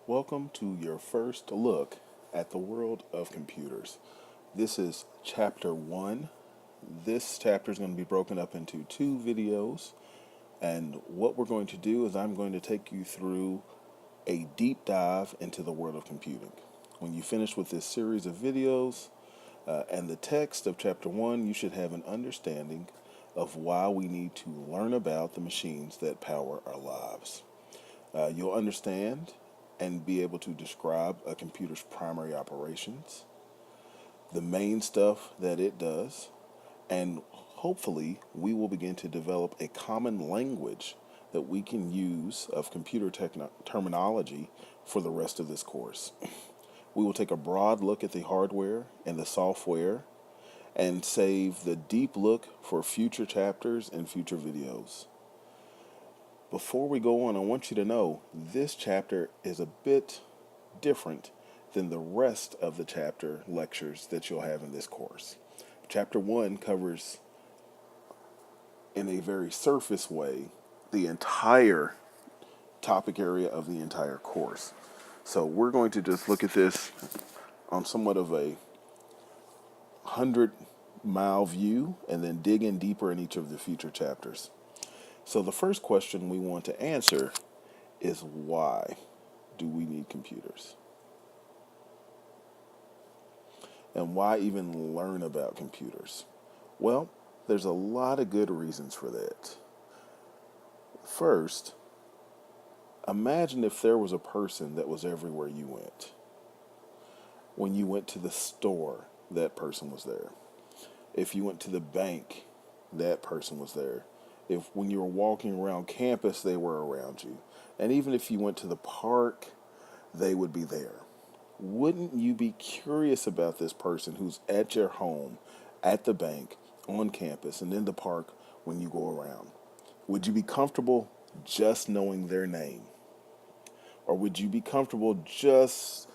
Welcome to your first look at the world of computers. This is chapter one. This chapter is going to be broken up into two videos, and what we're going to do is I'm going to take you through a deep dive into the world of computing. When you finish with this series of videos and the text of chapter one, you should have an understanding of why we need to learn about the machines that power our lives. You'll understand and be able to describe a computer's primary operations, the main stuff that it does, and hopefully we will begin to develop a common language that we can use of computer terminology for the rest of this course. We will take a broad look at the hardware and the software and save the deep look for future chapters and future videos. Before we go on, I want you to know this chapter is a bit different than the rest of the chapter lectures that you'll have in this course. Chapter 1 covers, in a very surface way, the entire topic area of the entire course. So we're going to just look at this on somewhat of a 100-mile view and then dig in deeper in each of the future chapters. So the first question we want to answer is, why do we need computers? And why even learn about computers? Well, there's a lot of good reasons for that. First, imagine if there was a person that was everywhere you went. When you went to the store, that person was there. If you went to the bank, that person was there. If when you were walking around campus, they were around you. And even if you went to the park, they would be there. Wouldn't you be curious about this person who's at your home, at the bank, on campus, and in the park when you go around? Would you be comfortable just knowing their name? Or would you be comfortable just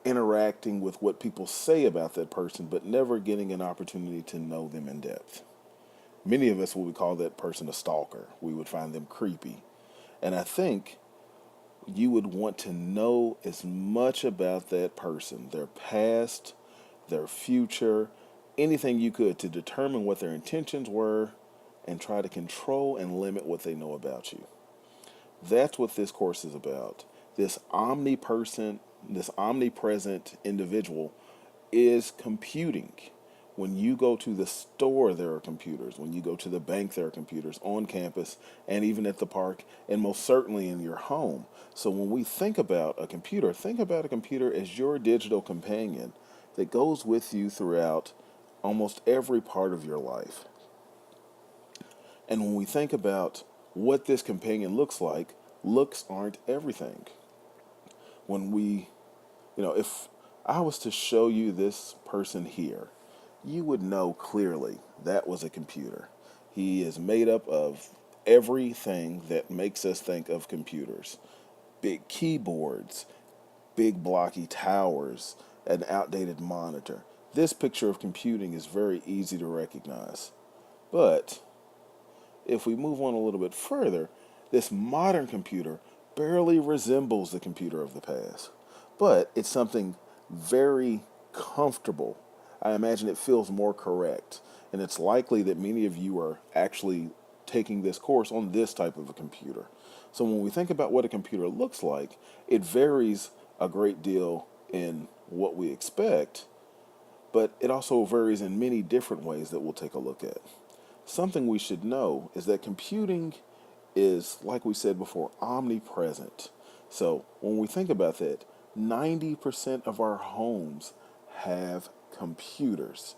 interacting with what people say about that person, but never getting an opportunity to know them in depth? Many of us would call that person a stalker. We would find them creepy. And I think you would want to know as much about that person, their past, their future, anything you could to determine what their intentions were and try to control and limit what they know about you. That's what this course is about. This omnipresent individual is computing. When you go to the store, there are computers. When you go to the bank, there are computers on campus and even at the park, and most certainly in your home. So when we think about a computer, think about a computer as your digital companion that goes with you throughout almost every part of your life. And when we think about what this companion looks like, looks aren't everything. If I was to show you this person here, you would know clearly that was a computer. He is made up of everything that makes us think of computers. Big keyboards, big blocky towers, an outdated monitor. This picture of computing is very easy to recognize. But if we move on a little bit further, this modern computer barely resembles the computer of the past. But it's something very comfortable. I imagine it feels more correct. And it's likely that many of you are actually taking this course on this type of a computer. So when we think about what a computer looks like, it varies a great deal in what we expect, but it also varies in many different ways that we'll take a look at. Something we should know is that computing is, like we said before, omnipresent. So when we think about that, 90% of our homes have computers,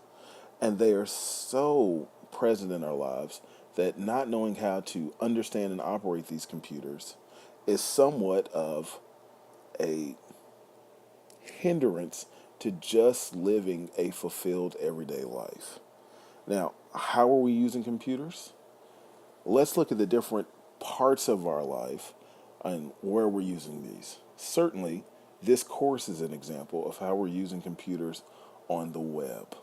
and they are so present in our lives that not knowing how to understand and operate these computers is somewhat of a hindrance to just living a fulfilled everyday life. Now, how are we using computers? Let's look at the different parts of our life and where we're using these. Certainly, this course is an example of how we're using computers on the web.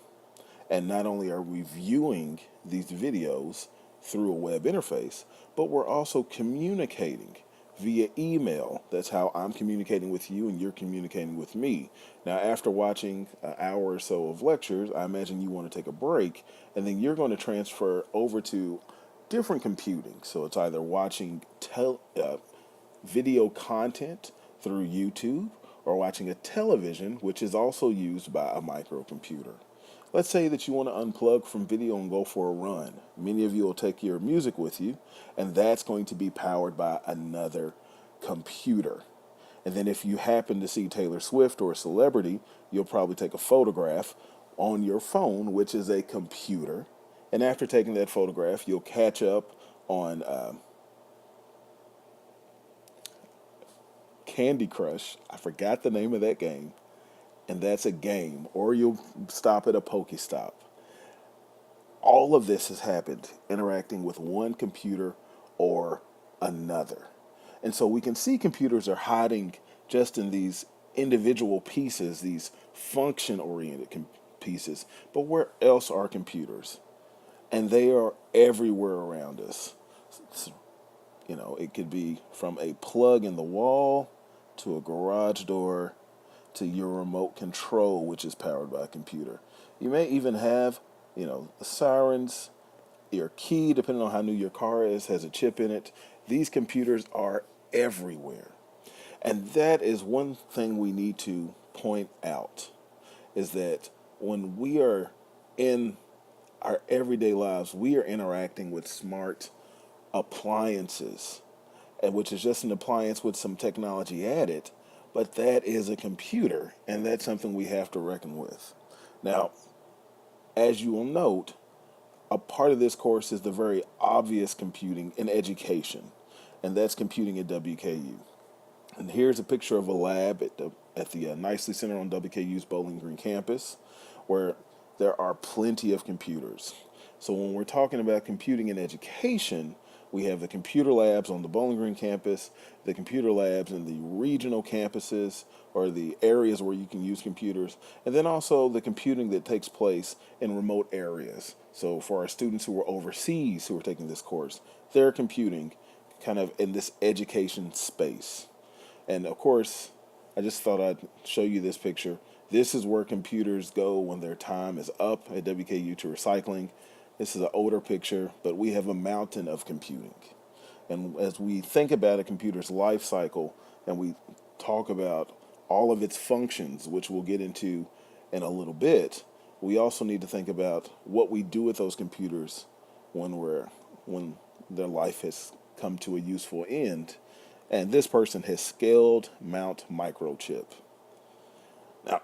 And not only are we viewing these videos through a web interface, but we're also communicating via email. That's how I'm communicating with you and you're communicating with me. Now, after watching an hour or so of lectures, I imagine you want to take a break, and then you're going to transfer over to different computing. So it's either watching video content through YouTube or watching a television, which is also used by a microcomputer. Let's say that you want to unplug from video and go for a run. Many of you will take your music with you, and that's going to be powered by another computer. And then if you happen to see Taylor Swift or a celebrity, you'll probably take a photograph on your phone, which is a computer. And after taking that photograph, you'll catch up on Candy Crush. I forgot the name of that game. And that's a game. Or you'll stop at a Pokestop. All of this has happened interacting with one computer or another. And so we can see computers are hiding just in these individual pieces, these function-oriented pieces. But where else are computers? And they are everywhere around us. It could be from a plug in the wall to a garage door to your remote control, which is powered by a computer. You may even have, the sirens, your key, depending on how new your car is, has a chip in it. These computers are everywhere. And that is one thing we need to point out, is that when we are in our everyday lives, we are interacting with smart appliances, and which is just an appliance with some technology added, but that is a computer, and that's something we have to reckon with. Now, as you will note, a part of this course is the very obvious computing in education, and that's computing at WKU. And here's a picture of a lab at the Nicely Center on WKU's Bowling Green campus, where there are plenty of computers. So when we're talking about computing in education, we have the computer labs on the Bowling Green campus, the computer labs in the regional campuses or the areas where you can use computers, and then also the computing that takes place in remote areas. So for our students who are overseas who are taking this course, they're computing kind of in this education space. And of course, I just thought I'd show you this picture. This is where computers go when their time is up at WKU to recycling. This is an older picture, but we have a mountain of computing. And as we think about a computer's life cycle and we talk about all of its functions, which we'll get into in a little bit, we also need to think about what we do with those computers when their life has come to a useful end. And this person has scaled Mount Microchip. Now,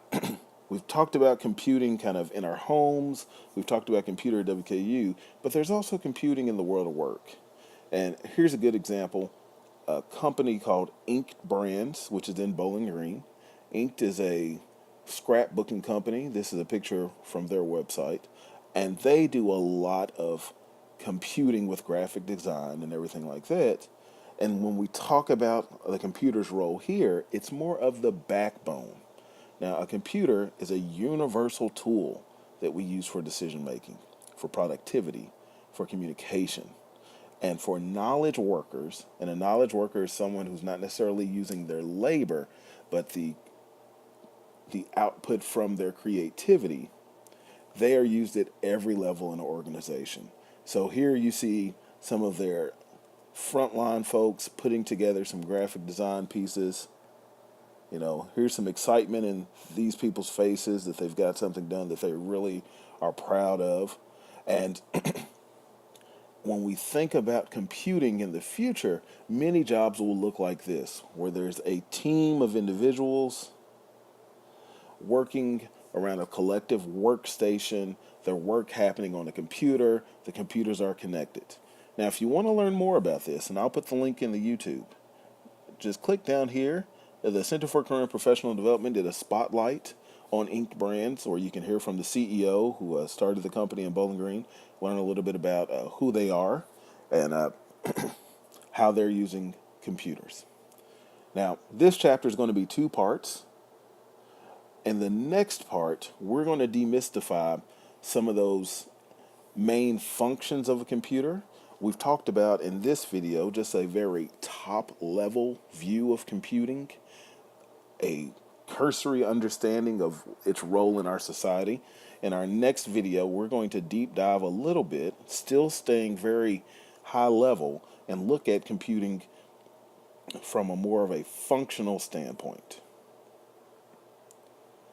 we've talked about computing kind of in our homes. We've talked about computer at WKU, but there's also computing in the world of work. And here's a good example. A company called Inked Brands, which is in Bowling Green. Inked is a scrapbooking company. This is a picture from their website. And they do a lot of computing with graphic design and everything like that. And when we talk about the computer's role here, it's more of the backbone. Now, a computer is a universal tool that we use for decision making, for productivity, for communication, and for knowledge workers. And a knowledge worker is someone who's not necessarily using their labor, but the output from their creativity. They are used at every level in an organization. So here you see some of their frontline folks putting together some graphic design pieces. Here's some excitement in these people's faces that they've got something done that they really are proud of. And when we think about computing in the future, many jobs will look like this, where there's a team of individuals working around a collective workstation, their work happening on a computer, the computers are connected. Now, if you want to learn more about this, and I'll put the link in the YouTube, just click down here. The Center for Career and Professional Development did a spotlight on Inked Brands, where you can hear from the CEO who started the company in Bowling Green, learn a little bit about who they are and how they're using computers. Now, this chapter is going to be 2 parts. In the next part, we're going to demystify some of those main functions of a computer. We've talked about in this video just a very top level view of computing, a cursory understanding of its role in our society. In our next video, we're going to deep dive a little bit, still staying very high level, and look at computing from a more of a functional standpoint.